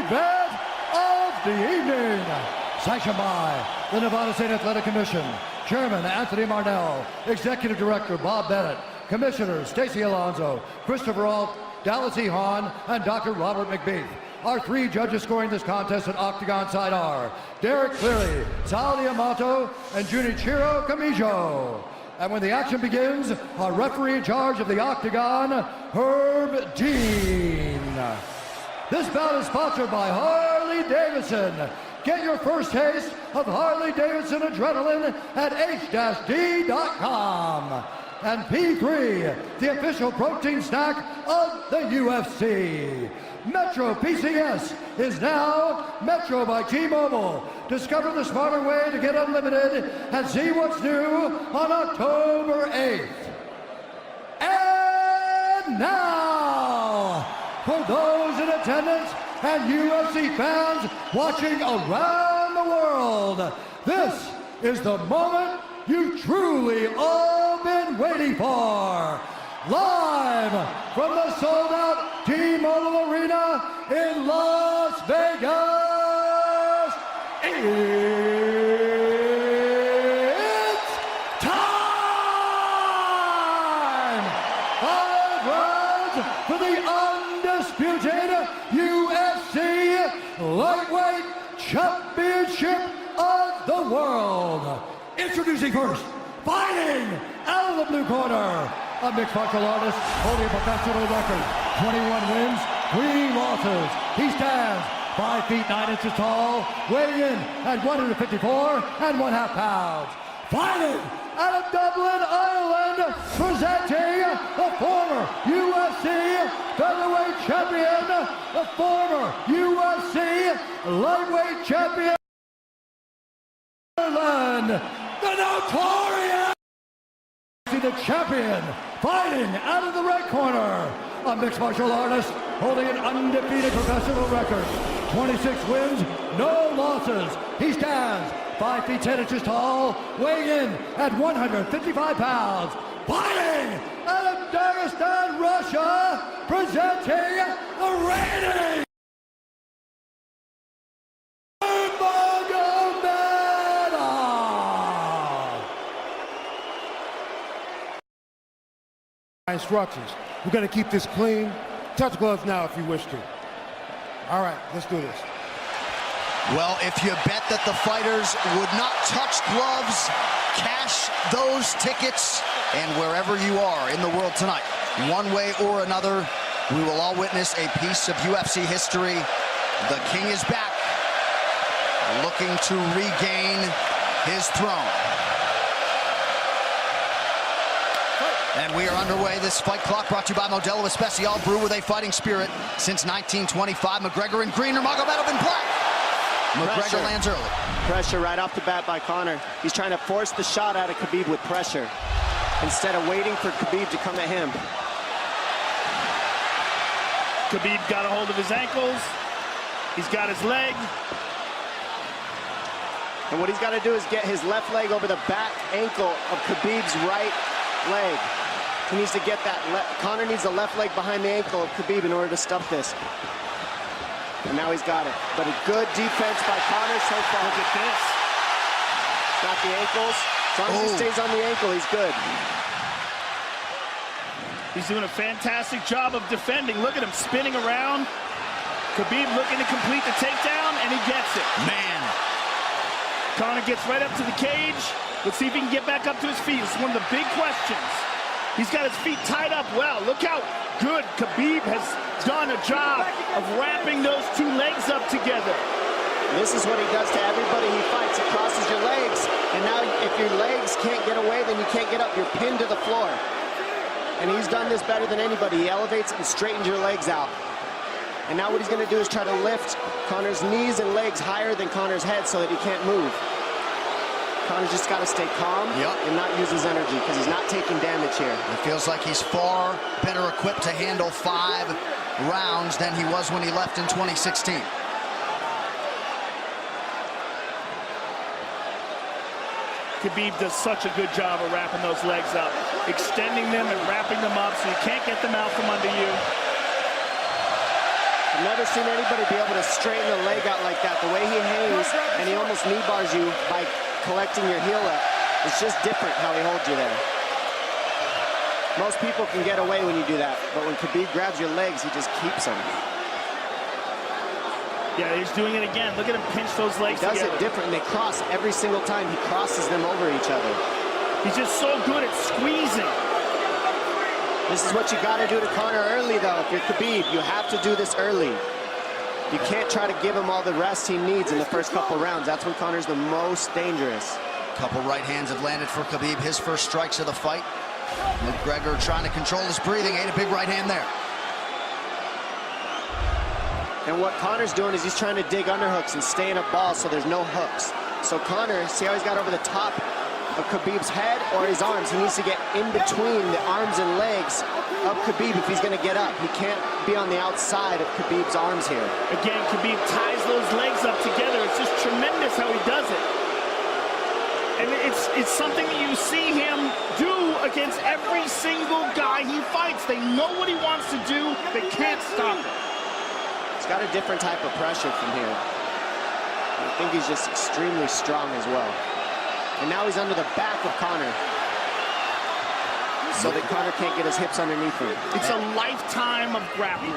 event of the evening. Sanctioned by the Nevada State Athletic Commission, Chairman Anthony Marnell, Executive Director Bob Bennett, Commissioners Stacy Alonso, Christopher Alt, Dallas E. Hahn, and Dr. Robert McBeath. Our three judges scoring this contest at Octagon side are Derek Cleary, Sal Diamato, and Junichiro Kamijo. And when the action begins, our referee in charge of the Octagon, Herb Dean. This bout is sponsored by Harley Davidson. Get your first taste of Harley Davidson adrenaline at h-d.com. And P3, the official protein snack of the UFC. Metro PCS is now Metro by T-Mobile. Discover the smarter way to get unlimited and see what's new on October 8th. And now, for those in attendance and UFC fans watching around the world, this is the moment you've truly all been waiting for. Live from the sold-out T-Mobile Arena in Las Vegas, it's time! 5 rounds for the undisputed UFC Lightweight Championship of the World. Introducing first, fighting out of the blue corner, a mixed martial artist holding a professional record, 21 wins, 3 losses. He stands 5 feet 9 inches tall, weighing in at 154 1/2 pounds. Fighting out of Dublin, Ireland, presenting the former UFC featherweight champion, the former UFC lightweight champion, Ireland, the notorious, the champion, fighting out of the red corner, a mixed martial artist holding an undefeated professional record, 26 wins, no losses. He stands 5 feet 10 inches tall, weighing in at 155 pounds. Fighting out of Dagestan, Russia, presenting the reigning instructions. We're going to keep this clean. Touch gloves now if you wish to. All right, let's do this. Well, if you bet that the fighters would not touch gloves, cash those tickets, and wherever you are in the world tonight, one way or another, we will all witness a piece of UFC history. The King is back, looking to regain his throne. And we are underway. This fight clock brought to you by Modelo Especial, brew with a fighting spirit since 1925. McGregor in green, Nurmagomedov in black. McGregor lands early. Pressure right off the bat by Conor. He's trying to force the shot out of Khabib with pressure instead of waiting for Khabib to come at him. Khabib got a hold of his ankles. He's got his leg. And what he's got to do is get his left leg over the back ankle of Khabib's right leg. He needs to get that. Conor needs the left leg behind the ankle of Khabib in order to stuff this. And now he's got it. But a good defense by Conor so far. Look at this. Got the ankles. As long as he stays on the ankle, he's good. He's doing a fantastic job of defending. Look at him spinning around. Khabib looking to complete the takedown, and he gets it. Man. Conor gets right up to the cage. Let's see if he can get back up to his feet. It's one of the big questions. He's got his feet tied up well. Look how good Khabib has done a job of wrapping those two legs up together. This is what he does to everybody he fights. He crosses your legs, and now if your legs can't get away, then you can't get up. You're pinned to the floor. And he's done this better than anybody. He elevates and straightens your legs out. And now what he's going to do is try to lift Conor's knees and legs higher than Conor's head so that he can't move. Conor's just got to stay calm and not use his energy because he's not taking damage here. It feels like he's far better equipped to handle 5 rounds than he was when he left in 2016. Khabib does such a good job of wrapping those legs up, extending them and wrapping them up so you can't get them out from under you. I've never seen anybody be able to straighten a leg out like that. The way he hangs, and he almost knee bars you by collecting your heel up. It's just different how he holds you there. Most people can get away when you do that, but when Khabib grabs your legs, he just keeps them. Yeah, he's doing it again. Look at him pinch those legs together. He does it different, and they cross every single time. He crosses them over each other. He's just so good at squeezing. This is what you got to do to Conor early, though. If you're Khabib, you have to do this early. You can't try to give him all the rest he needs in the first couple rounds. That's when Conor's the most dangerous. Couple right hands have landed for Khabib. His first strikes of the fight. McGregor trying to control his breathing. Ate a big right hand there. And what Conor's doing is he's trying to dig underhooks and stay in a ball so there's no hooks. So Conor, see how he's got over the top of Khabib's head or his arms? He needs to get in between the arms and legs of Khabib if he's going to get up. He can't be on the outside of Khabib's arms here. Again, Khabib ties those legs up together. It's just tremendous how he does it. And it's something that you see him do against every single guy he fights. They know what he wants to do. They can't stop him. He's got a different type of pressure from here. I think he's just extremely strong as well. And now he's under the back of Conor, so that Conor can't get his hips underneath him. It's a lifetime of grappling.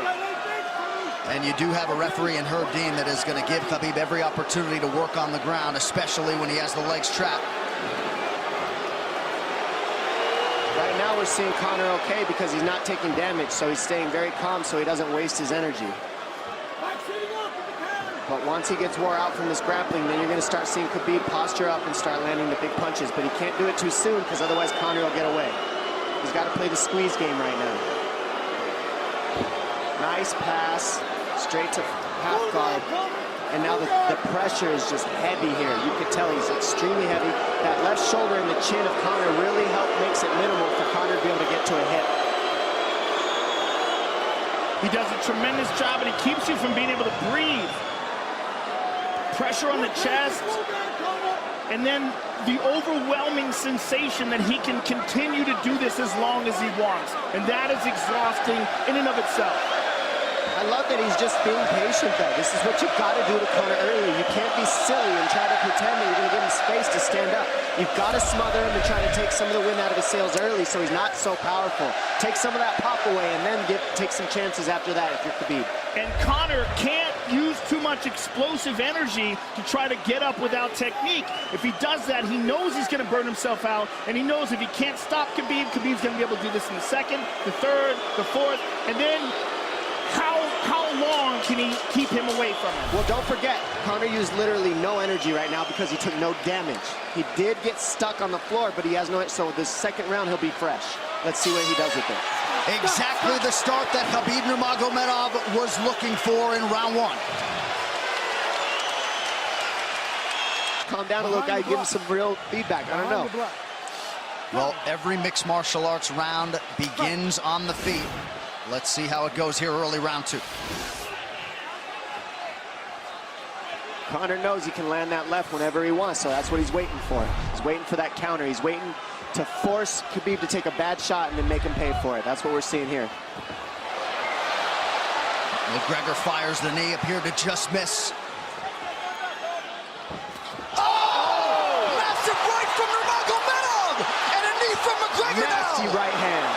And you do have a referee in Herb Dean that is going to give Khabib every opportunity to work on the ground, especially when he has the legs trapped. Right now we're seeing Conor okay because he's not taking damage, so he's staying very calm so he doesn't waste his energy. But once he gets wore out from this grappling, then you're going to start seeing Khabib posture up and start landing the big punches. But he can't do it too soon because otherwise Conor will get away. He's got to play the squeeze game right now. Nice pass, straight to half guard. And now the pressure is just heavy here. You can tell he's extremely heavy. That left shoulder and the chin of Conor really makes it minimal for Conor to be able to get to a hit. He does a tremendous job, and he keeps you from being able to breathe. Pressure on the chest, and then the overwhelming sensation that he can continue to do this as long as he wants. And that is exhausting in and of itself. I love that he's just being patient, though. This is what you've got to do to Conor early. You can't be silly and try to pretend that you're going to give him space to stand up. You've got to smother him and try to take some of the wind out of his sails early so he's not so powerful. Take some of that pop away and then take some chances after that if you're Khabib. And Conor can't use too much explosive energy to try to get up without technique. If he does that, he knows he's going to burn himself out, and he knows if he can't stop Khabib, Khabib's going to be able to do this in the second, the third, the fourth, and then how long can he keep him away from him? Well, don't forget, Conor used literally no energy right now because he took no damage. He did get stuck on the floor, but he has no, so this second round he'll be fresh. Let's see what he does with it. Exactly the start that Khabib Nurmagomedov was looking for in round one. Calm down a little guy, give him some real feedback. I don't know. Well, every mixed martial arts round begins on the feet. Let's see how it goes here early round two. Conor knows he can land that left whenever he wants, so that's what he's waiting for. He's waiting for that counter. He's waiting to force Khabib to take a bad shot and then make him pay for it. That's what we're seeing here. McGregor fires the knee, appeared to just miss. Massive right from Nurmagomedov! And a knee from McGregor Nasty now! right hand.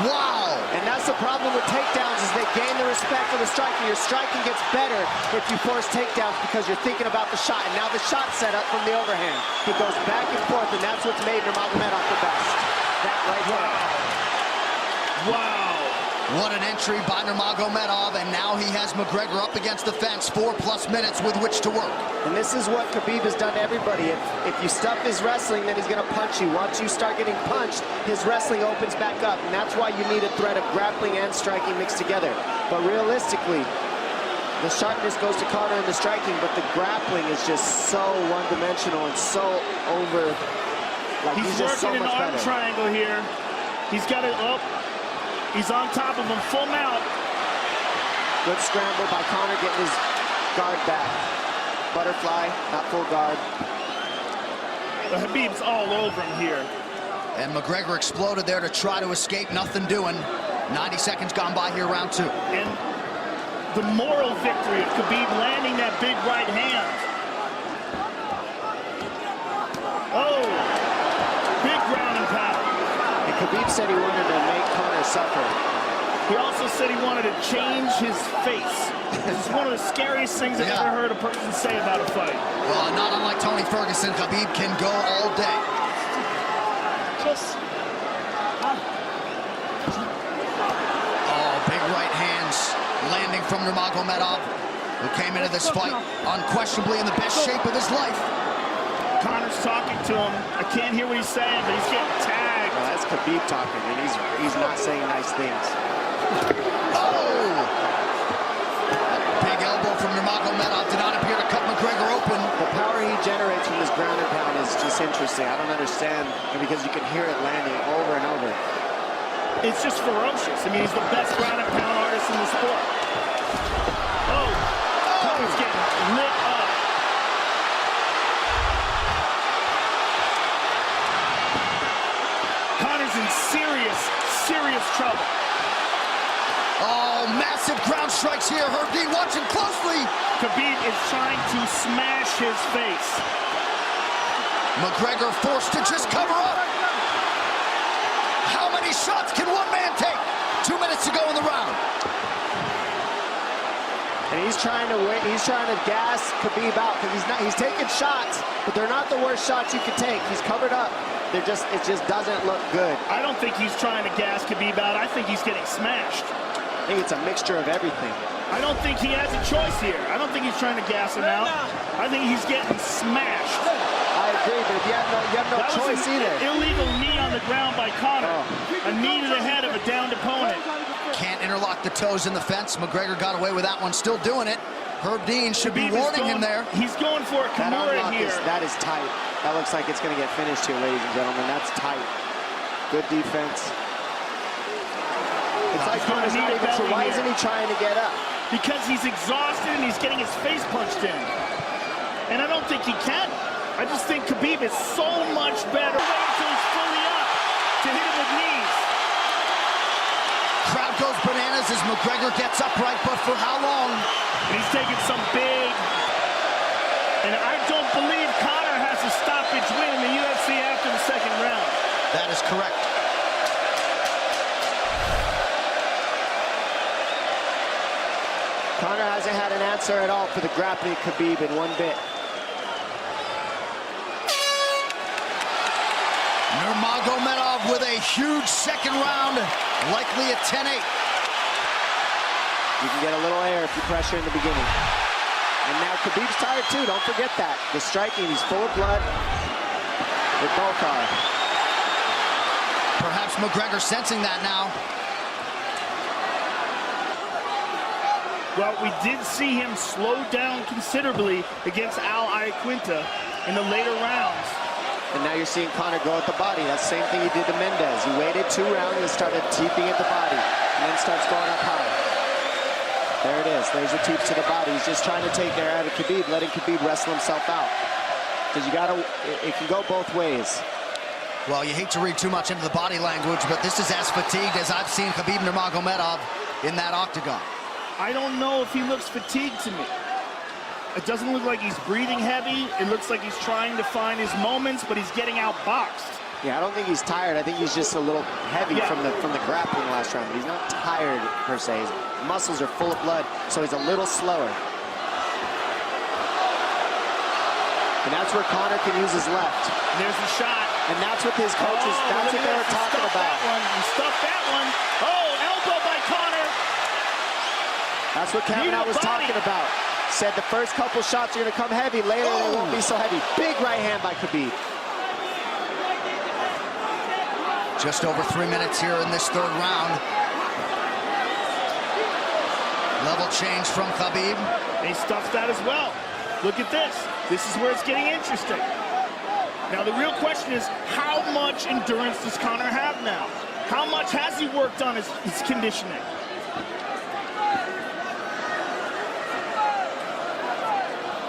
Wow! And that's the problem with takedowns is they gain the respect of the striker. Your striking gets better if you force takedowns because you're thinking about the shot. And now the shot set up from the overhand. He goes back and forth, and that's what's made Nurmagomedov the best. That right hand. Wow. What an entry by Nurmagomedov, and now he has McGregor up against the fence, 4+ minutes with which to work. And this is what Khabib has done to everybody. If you stuff his wrestling, then he's going to punch you. Once you start getting punched, his wrestling opens back up, and that's why you need a threat of grappling and striking mixed together. But realistically, the sharpness goes to Conor in the striking, but the grappling is just so one-dimensional and so over. Like He's just so working an much arm better. triangle here. He's got it up. He's on top of him, full mount. Good scramble by Conor, getting his guard back. Butterfly, not full guard. But Khabib's all over him here. And McGregor exploded there to try to escape, nothing doing. 90 seconds gone by here, round two. And the moral victory of Khabib landing that big right hand. Oh, big ground and pound. And Khabib said he wanted to make Conor suffer. He also said he wanted to change his face. This is one of the scariest things I've ever heard a person say about a fight. Well, not unlike Tony Ferguson, Khabib can go all day. Oh, big right hands landing from Nurmagomedov, who came into this fight unquestionably in the best shape of his life. Conor's talking to him. I can't hear what he's saying, but he's getting tagged. Well, that's Khabib talking, and he's not saying nice things. Oh! Big elbow from Nurmagomedov did not appear to cut McGregor open. The power he generates from this ground and pound is just interesting. I don't understand, because you can hear it landing over and over. It's just ferocious. I mean, he's the best ground and pound artist in the sport. Oh! Conor's getting lit up. Conor's in serious trouble. Oh, massive ground strikes here. Herb Dean watching closely. Khabib is trying to smash his face. McGregor forced to just cover up. How many shots can one man take? 2 minutes to go in the round. And he's trying to gas Khabib out, because he's taking shots, but they're not the worst shots you could take. He's covered up. It just doesn't look good. I don't think he's trying to gas Khabib out. I think he's getting smashed. I think it's a mixture of everything. I don't think he has a choice here. I don't think he's trying to gas him out. I think he's getting smashed. I agree, but you have no choice either. Illegal knee on the ground by Conor. A knee to the head of a downed opponent. Can't interlock the toes in the fence. McGregor got away with that one, still doing it. Herb Dean should be warning him there. He's going for a Kimura here. That is tight. That looks like it's going to get finished here, ladies and gentlemen. That's tight. Good defense. It's like Conor's not even sure. Why isn't he trying to get up? Because he's exhausted and he's getting his face punched in. And I don't think he can. I just think Khabib is so much better. Wait until he's fully up to hit him with knees. Crowd goes bananas as McGregor gets upright, but for how long? And he's taking some big... And I don't believe Conor has a stoppage win in the UFC after the second round. That is correct. Conor hasn't had an answer at all for the grappling Khabib in one bit. Nurmagomedov with a huge second round, likely a 10-8. You can get a little air if you pressure in the beginning. And now Khabib's tired too, don't forget that. The striking, he's full of blood. They both are. Perhaps McGregor sensing that now. Well, we did see him slow down considerably against Al Iaquinta in the later rounds. And now you're seeing Conor go at the body. That's the same thing he did to Mendez. He waited 2 rounds and started teeping at the body, and then starts going up high. There it is. There's the teeps to the body. He's just trying to take their out of Khabib, letting Khabib wrestle himself out. Because it can go both ways. Well, you hate to read too much into the body language, but this is as fatigued as I've seen Khabib Nurmagomedov in that octagon. I don't know if he looks fatigued to me. It doesn't look like he's breathing heavy. It looks like he's trying to find his moments, but he's getting outboxed. Yeah, I don't think he's tired. I think he's just a little heavy from the grappling last round. But he's not tired, per se. His muscles are full of blood, so he's a little slower. And that's where Conor can use his left. And there's the shot. And that's what his coaches, that's what they were talking about. He stuffed that one. Oh, elbow by Conor. That's what Kavanaugh was talking about. Said the first couple shots are going to come heavy. Later, they won't be so heavy. Big right hand by Khabib. Just over 3 minutes here in this third round. Level change from Khabib. He stuffs that as well. Look at this. This is where it's getting interesting. Now, the real question is, how much endurance does Conor have now? How much has he worked on his conditioning?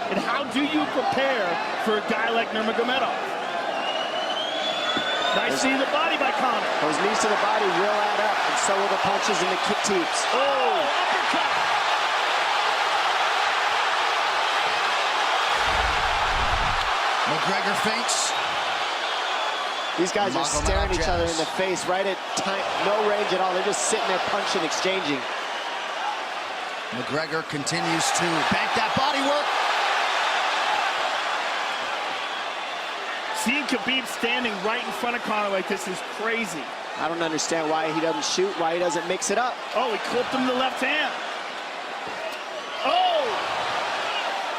And how do you prepare for a guy like Nurmagomedov? Nice see the body by Conor. Those knees to the body will add up, and so will the punches and the kick teeps. Oh, uppercut. McGregor feints. These guys are staring each other in the face right at time, no range at all. They're just sitting there punching, exchanging. McGregor continues to bank that body work. Seeing Khabib standing right in front of Conor like this is crazy. I don't understand why he doesn't shoot, why he doesn't mix it up. Oh, he clipped him to the left hand. Oh!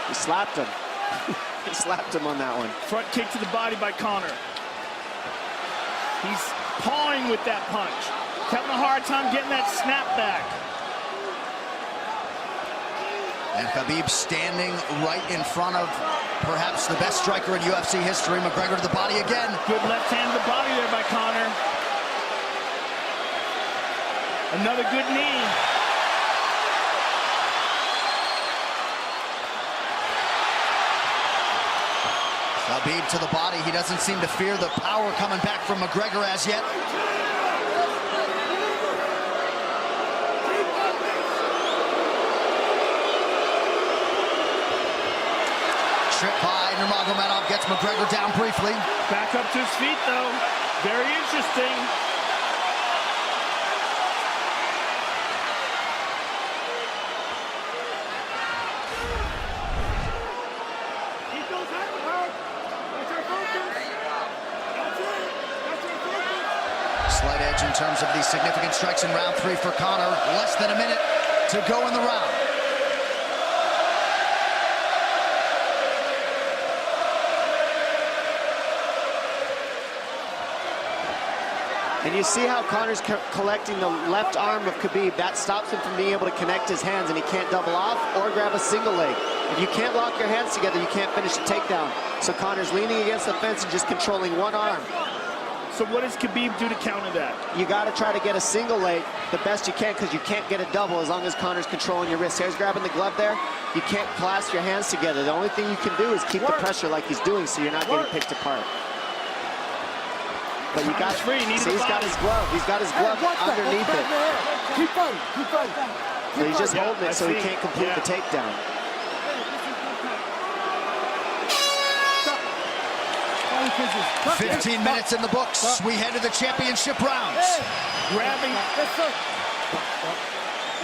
He slapped him. He slapped him on that one. Front kick to the body by Conor. He's pawing with that punch. Having a hard time getting that snap back. And Khabib standing right in front of perhaps the best striker in UFC history. McGregor to the body again. Good left hand to the body there by Conor. Another good knee. Khabib to the body. He doesn't seem to fear the power coming back from McGregor as yet. Trip by Nurmagomedov gets McGregor down briefly. Back up to his feet, though. Very interesting. Slight edge in terms of these significant strikes in round 3 for Conor. Less than a minute to go in the round. And you see how Conor's collecting the left arm of Khabib. That stops him from being able to connect his hands, and he can't double off or grab a single leg. If you can't lock your hands together, you can't finish the takedown. So Conor's leaning against the fence and just controlling one arm. So what does Khabib do to counter that? You got to try to get a single leg the best you can, because you can't get a double as long as Conor's controlling your wrist. Here's grabbing the glove there. You can't clasp your hands together. The only thing you can do is keep the pressure like he's doing, so you're not getting picked apart. But you got free. See, he's got his glove. He's got his glove underneath it. Keep fighting. Keep fighting. So he's just holding it so he can't complete the takedown. Stop. 15 minutes in the books. We head to the championship rounds. Grabbing.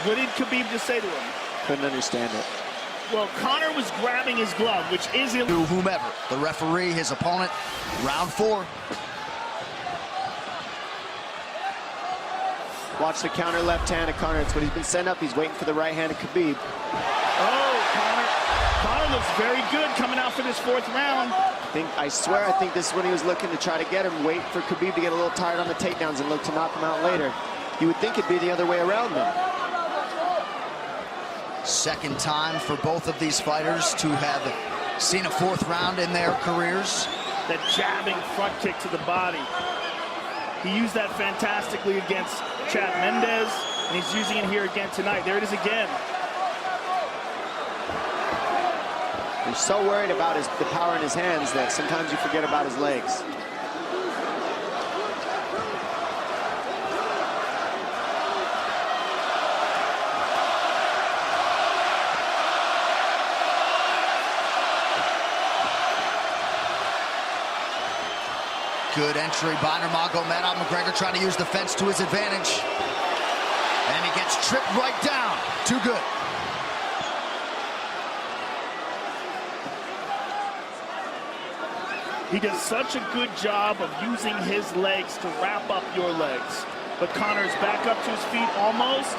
What did Khabib just say to him? Couldn't understand it. Well, Conor was grabbing his glove, which is illegal. To whomever, the referee, his opponent, round 4. Watch the counter left hand of Conor. It's what he's been setting up. He's waiting for the right hand of Khabib. Oh, Conor looks very good coming out for this 4th round. I swear, I think this is when he was looking to try to get him, wait for Khabib to get a little tired on the takedowns and look to knock him out later. You would think it'd be the other way around though. Second time for both of these fighters to have seen a 4th round in their careers. That jabbing front kick to the body. He used that fantastically against Chad Mendes, and he's using it here again tonight. There it is again. He's so worried about the power in his hands that sometimes you forget about his legs. Good entry by Nurmagomedov. McGregor trying to use the fence to his advantage. And he gets tripped right down. Too good. He does such a good job of using his legs to wrap up your legs. But Conor's back up to his feet almost.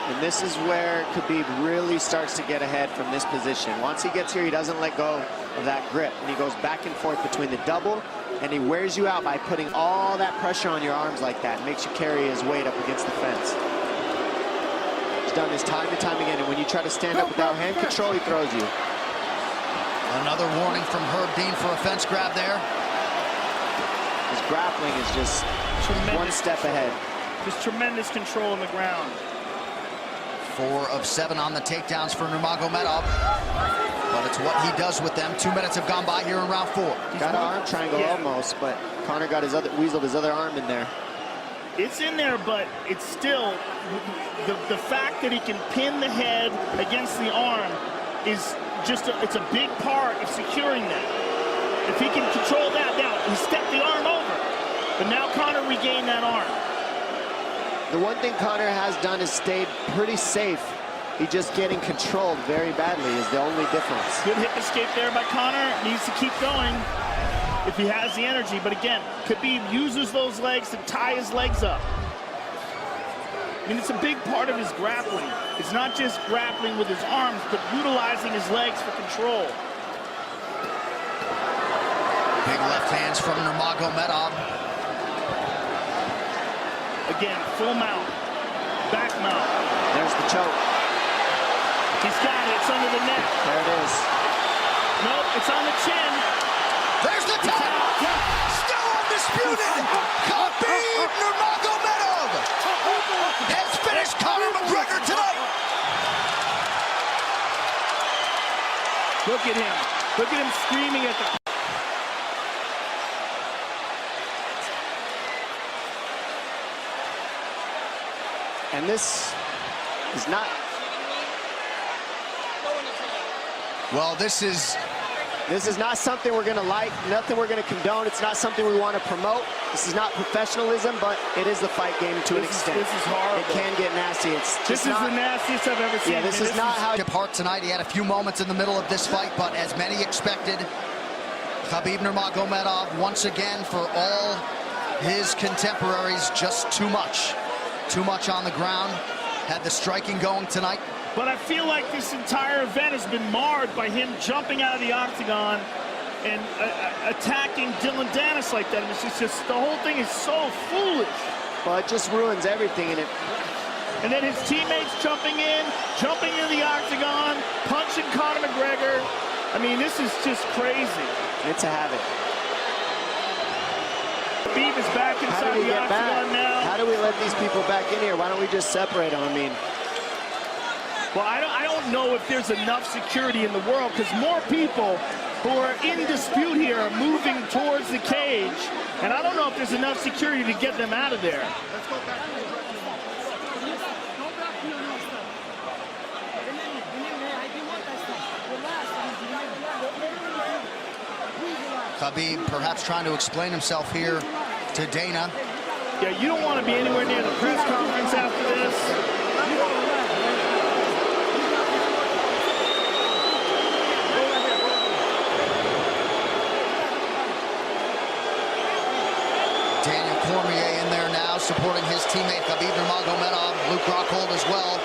And this is where Khabib really starts to get ahead from this position. Once he gets here, he doesn't let go of that grip. And he goes back and forth between the double, and he wears you out by putting all that pressure on your arms like that. Makes you carry his weight up against the fence. He's done this time and time again, and when you try to stand up without hand control, he throws you. Another warning from Herb Dean for a fence grab there. His grappling is just one step ahead. Just tremendous control on the ground. 4 of 7 on the takedowns for Nurmagomedov. But it's what he does with them. 2 minutes have gone by here in round 4. Got an arm triangle almost, but Conor got weaseled his other arm in there. It's in there, but it's still, the fact that he can pin the head against the arm is just, it's a big part of securing that. If he can control that, now he stepped the arm over, but now Conor regained that arm. The one thing Conor has done is stayed pretty safe. He's just getting controlled very badly is the only difference. Good hip escape there by Conor. Needs to keep going if he has the energy. But again, Khabib uses those legs to tie his legs up. I mean, it's a big part of his grappling. It's not just grappling with his arms, but utilizing his legs for control. Big left hands from Nurmagomedov. Again, full mount, back mount. There's the choke. He's got it, it's under the neck. There it is. Nope, it's on the chin. There's the tap. Still undisputed. Khabib Nurmagomedov has finished Conor McGregor tonight. Look at him. Look at him screaming at the... And this is not... Well, this is not something we're going to like, nothing we're going to condone. It's not something we want to promote. This is not professionalism, but it is the fight game to an extent. This is horrible. It can get nasty. This is the nastiest I've ever seen. Yeah, this is not how... Hart tonight. He had a few moments in the middle of this fight, but as many expected, Khabib Nurmagomedov once again for all his contemporaries, just too much. Too much on the ground. Had the striking going tonight. But I feel like this entire event has been marred by him jumping out of the octagon and attacking Dylan Dennis like that. It's just the whole thing is so foolish. Well, it just ruins everything in it. And then his teammates jumping into the octagon, punching Conor McGregor. I mean, this is just crazy. It's a habit. Khabib is back inside the octagon now. How do we let these people back in here? Why don't we just separate them? I mean... Well, I don't know if there's enough security in the world, because more people who are in dispute here are moving towards the cage, and I don't know if there's enough security to get them out of there. Khabib perhaps trying to explain himself here to Dana. Yeah, you don't want to be anywhere near the press conference after this. Cormier in there now, supporting his teammate Khabib Nurmagomedov, Luke Rockhold as well.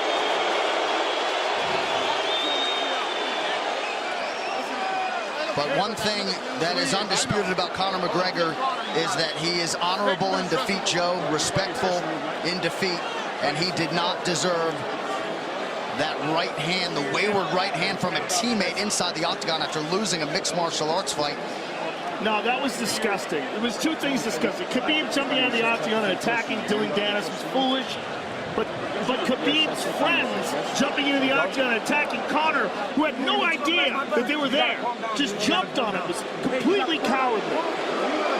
But one thing that is undisputed about Conor McGregor is that he is honorable in defeat, Joe, respectful in defeat, and he did not deserve that right hand, the wayward right hand from a teammate inside the octagon after losing a mixed martial arts fight. No, that was disgusting. It was two things disgusting. Khabib jumping out of the octagon and attacking Dylan Dennis was foolish. But Khabib's friends jumping into the octagon and attacking Conor, who had no idea that they were there, just jumped on him. It was completely cowardly.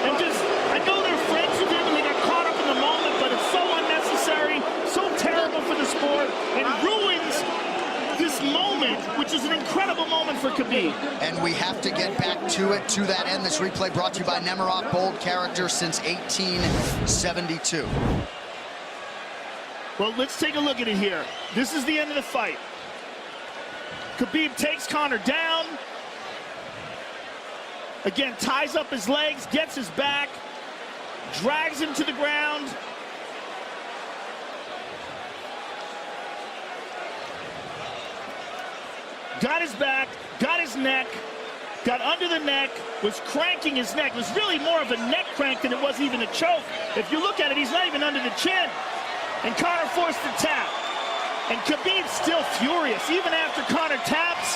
And just, I know they're friends with him and they got caught up in the moment, but it's so unnecessary, so terrible for the sport, and ruins this moment, which is an incredible moment for Khabib. And we have to get back to it, to that end. This replay brought to you by Nemiroff, bold character since 1872. Well, let's take a look at it here. This is the end of the fight. Khabib takes Conor down. Again, ties up his legs, gets his back, drags him to the ground. Got his back, got his neck, got under the neck, was cranking his neck. It was really more of a neck crank than it was even a choke. If you look at it, he's not even under the chin. And Conor forced the tap. And Khabib's still furious. Even after Conor taps,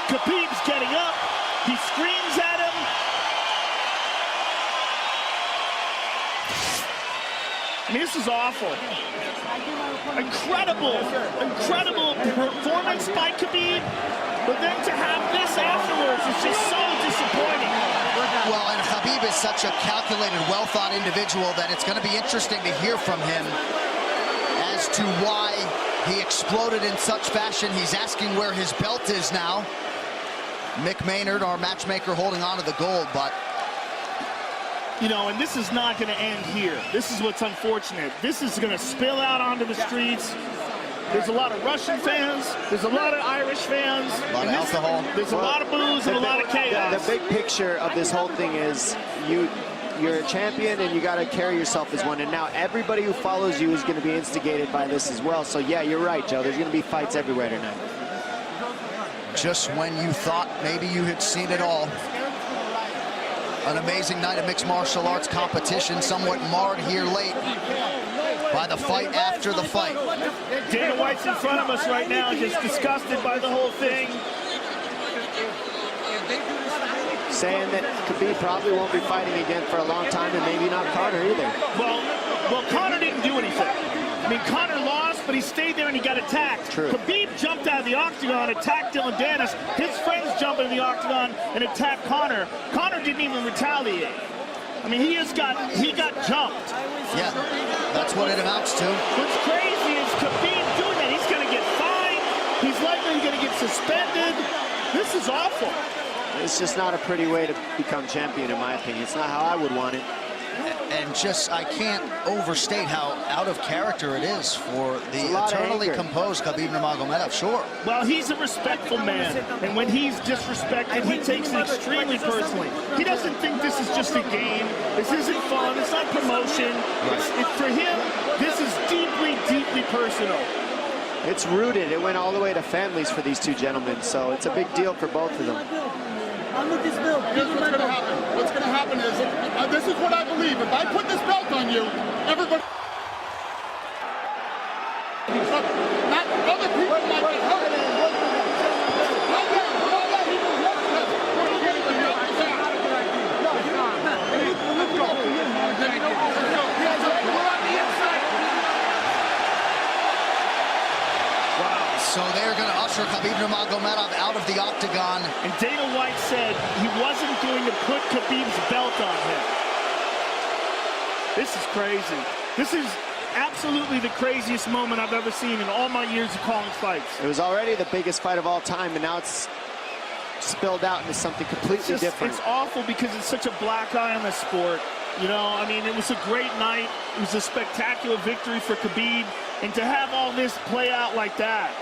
Khabib's getting up. He screams at him. I mean, this is awful. Incredible performance by Khabib. But then to have this afterwards is just so disappointing. Well, and Khabib is such a calculated, well-thought individual that it's going to be interesting to hear from him as to why he exploded in such fashion. He's asking where his belt is now. Mick Maynard, our matchmaker, holding on to the gold, but you know, and this is not going to end here. This is what's unfortunate. This is going to spill out onto the streets. There's a lot of Russian fans. There's a lot of Irish fans. A lot of alcohol. There's a lot of booze and a lot of chaos. The big picture of this whole thing is you're a champion and you got to carry yourself as one. And now everybody who follows you is going to be instigated by this as well. So yeah, you're right, Joe. There's going to be fights everywhere tonight. Just when you thought maybe you had seen it all. An amazing night of mixed martial arts competition, somewhat marred here late by the fight after the fight. Dana White's in front of us right now, just disgusted by the whole thing. Saying that Khabib probably won't be fighting again for a long time, and maybe not Conor either. Well, Conor didn't do anything. I mean, Conor lost, but he stayed there and he got attacked. True. Jumped out of the octagon, attacked Dylan Dennis. His friends jumped into the octagon and attacked Conor. Conor didn't even retaliate. I mean, he got jumped. Yeah, that's what it amounts to. What's crazy is Khabib doing that. He's going to get fined. He's likely going to get suspended. This is awful. It's just not a pretty way to become champion, in my opinion. It's not how I would want it. And just, I can't overstate how out of character it is for the eternally composed Khabib Nurmagomedov, sure. Well, he's a respectful man, and when he's disrespected, he takes it extremely personally. He doesn't think this is just a game. This isn't fun. It's not promotion. For him, this is deeply, deeply personal. It's rooted. It went all the way to families for these two gentlemen, so it's a big deal for both of them. Here's what's going to happen. What's going to happen is, this is what I believe. If I put this belt on you, everybody... Not other people might get hurt. So they're going to usher Khabib Nurmagomedov out of the octagon. And Dana White said he wasn't going to put Khabib's belt on him. This is crazy. This is absolutely the craziest moment I've ever seen in all my years of calling fights. It was already the biggest fight of all time, and now it's spilled out into something completely different. It's awful because it's such a black eye on the sport. You know, I mean, it was a great night. It was a spectacular victory for Khabib. And to have all this play out like that,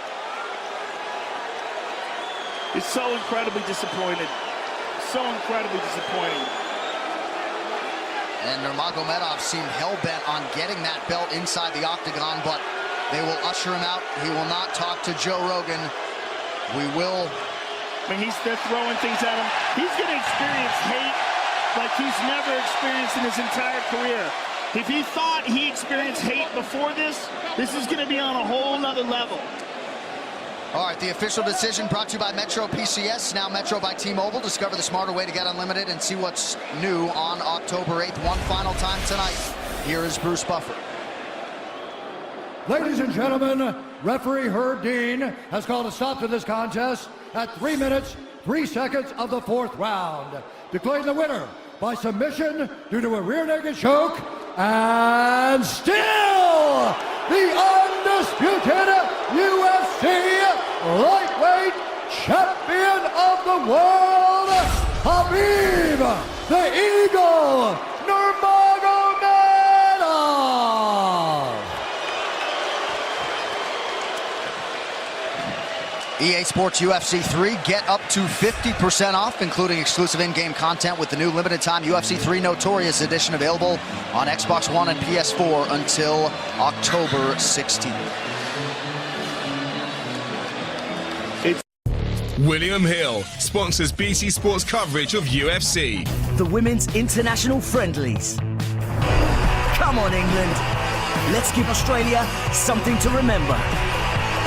it's so incredibly disappointed. So incredibly disappointing. And Nurmagomedov seemed hell-bent on getting that belt inside the octagon, but they will usher him out. He will not talk to Joe Rogan. I mean, they're throwing things at him. He's going to experience hate like he's never experienced in his entire career. If he thought he experienced hate before this is going to be on a whole nother level. All right, the official decision brought to you by Metro PCS, now Metro by T-Mobile. Discover the smarter way to get unlimited and see what's new on October 8th. One final time tonight. Here is Bruce Buffer. Ladies and gentlemen, referee Herb Dean has called a stop to this contest at 3 minutes, 3 seconds of the 4th round. Declaring the winner by submission due to a rear naked choke, and still the undisputed UFC lightweight champion of the world, Khabib the Eagle Nurmagomedov. EA Sports UFC 3, get up to 50% off, including exclusive in-game content with the new limited-time UFC 3 Notorious Edition available on Xbox One and PS4 until October 16th. William Hill sponsors BT Sports coverage of UFC. The Women's International Friendlies. Come on, England. Let's give Australia something to remember.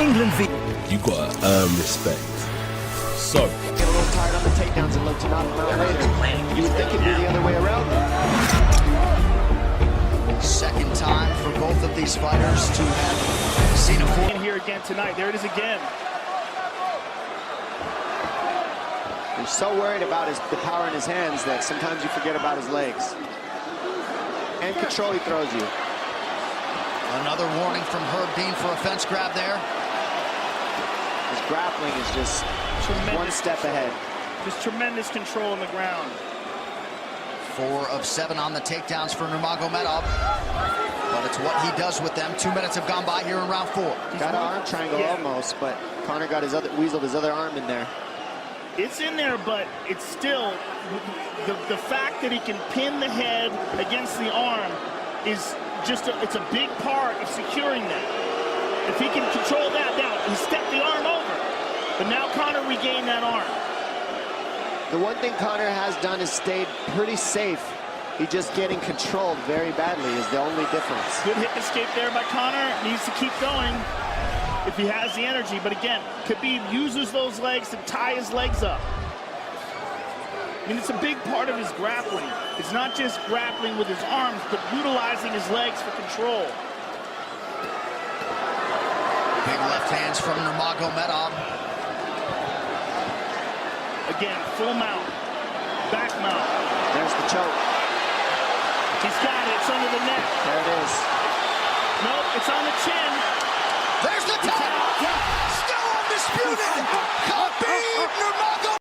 England v... You gotta earn respect. So. Get a little tired on the takedowns and look to knock him out later. You would think it'd be the other way around. Second time for both of these fighters to have seen a In here again tonight. There it is again. He's so worried about the power in his hands that sometimes you forget about his legs. And control he throws you. Another warning from Herb Dean for a fence grab there. His grappling is just one step ahead. Just tremendous control on the ground. 4 of 7 on the takedowns for Nurmagomedov. But it's what he does with them. 2 minutes have gone by here in round 4. Got an arm triangle almost, but Conor got weaseled his other arm in there. It's in there, but it's still, the fact that he can pin the head against the arm is just, it's a big part of securing that. If he can control that, now he stepped the arm over, but now Conor regained that arm. The one thing Conor has done is stayed pretty safe. He's just getting controlled very badly is the only difference. Good hip escape there by Conor. Needs to keep going if he has the energy. But again, Khabib uses those legs to tie his legs up. I mean, it's a big part of his grappling. It's not just grappling with his arms, but utilizing his legs for control. Big left hands from Nurmagomedov. Again, full mount, back mount. There's the choke. He's got it, it's under the neck. There it is. Nope, it's on the chin. There's the tap.